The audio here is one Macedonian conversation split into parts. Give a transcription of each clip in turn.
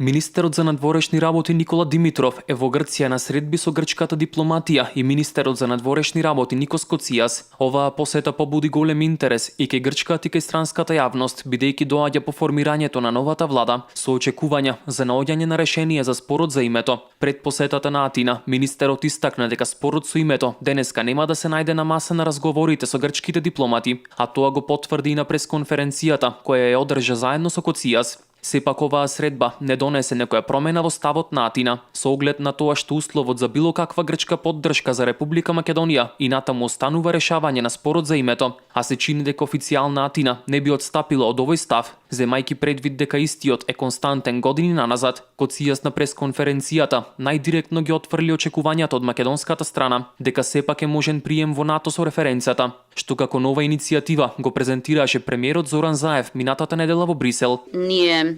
Министерот за надворешни работи Никола Димитров е во Грција на средби со грчката дипломатија и министерот за надворешни работи Никос Коцијас. Оваа посета побуди голем интерес и кај грчката и кај странската јавност, бидејќи доаѓа по формирањето на новата влада со очекувања за наоѓање на решение за спорот за името. Пред посетата на Атина, министерот истакна дека спорот со името денеска нема да се најде на маса на разговорите со грчките дипломати, а тоа го потврди и на пресконференцијата која ја одржа заедно со Коцијас. Сепак оваа средба не донесе некоја промена во ставот на Атина, со оглед на тоа што условот за било каква грчка поддршка за Република Македонија и натаму останува решавање на спорот за името, а се чини дека официјална Атина не би отстапила од овој став, земајќи предвид дека истиот е константен години наназад. Коцијас на пресконференцијата најдиректно ги отфрли очекувањата од македонската страна дека сепак е можен прием во НАТО со референцата, што како нова иницијатива го презентираше премиерот Зоран Заев минатата недела во Брисел. Ние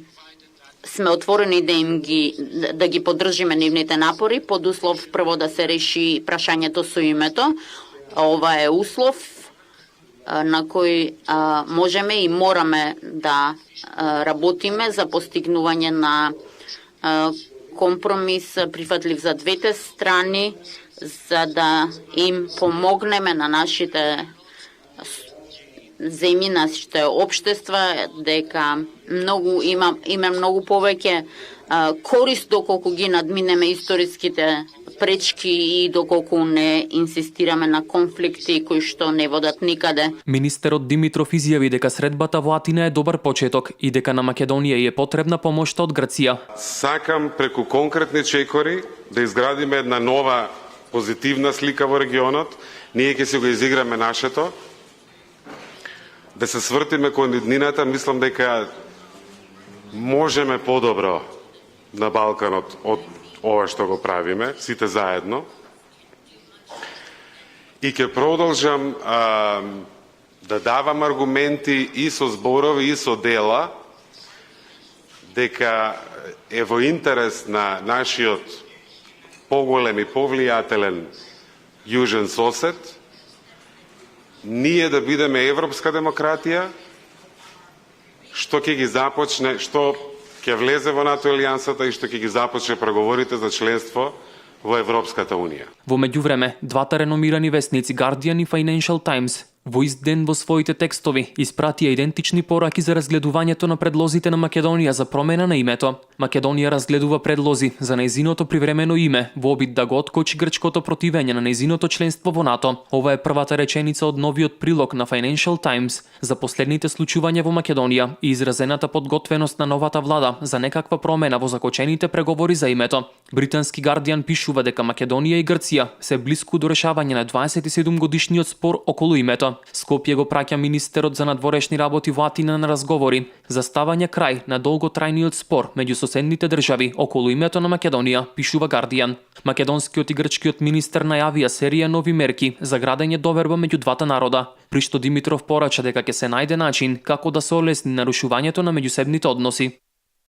сме отворени да ги поддржиме нивните напори, под услов прво да се реши прашањето со името. Ова е услов на кој можеме и мораме да работиме за постигнување на компромис прифатлив за двете страни, за да им помогнеме на нашите земји, нашите општества, дека има многу повеќе корист доколку ги надминеме историските пречки и доколку не инсистираме на конфликти кои што не водат никаде. Министерот Димитров изјави дека средбата во Атина е добар почеток и дека на Македонија е потребна помошта од Грција. Сакам преку конкретни чекори да изградиме една нова позитивна слика во регионот. Ние ќе си го изиграме нашето. Да се свртиме кон иднината, мислам дека можеме подобро на Балканот од ова што го правиме, сите заедно. И ќе продолжам да давам аргументи и со зборови и со дела дека е во интерес на нашиот поголем и повлијателен јужен сосед ние да бидеме европска демократија, што ќе ги започне, што ќе влезе во НАТО алијансата и што ќе ги започне преговорите за членство во Европската унија. Во меѓувреме, двата реномирани весници Guardian и Financial Times во ист ден во своите текстови испратија идентични пораки за разгледувањето на предлозите на Македонија за промена на името. Македонија разгледува предлози за нејзиното привремено име во обид да го откочи грчкото противење на нејзиното членство во НАТО. Ова е првата реченица од новиот прилог на Financial Times за последните случувања во Македонија и изразената подготвеност на новата влада за некаква промена во закочените преговори за името. Британски Guardian пишува дека Македонија и Грција се блиску до решавање на 27 годишниот спор околу името. Скопје го праќа министерот за надворешни работи во Атина на разговори за ставање крај на долготрајниот спор меѓу соседните држави околу името на Македонија, пишува Guardian. Македонскиот и грчкиот министер најавија серија нови мерки за градење доверба меѓу двата народа, при што Димитров порача дека ќе се најде начин како да се олесни нарушувањето на меѓусебните односи.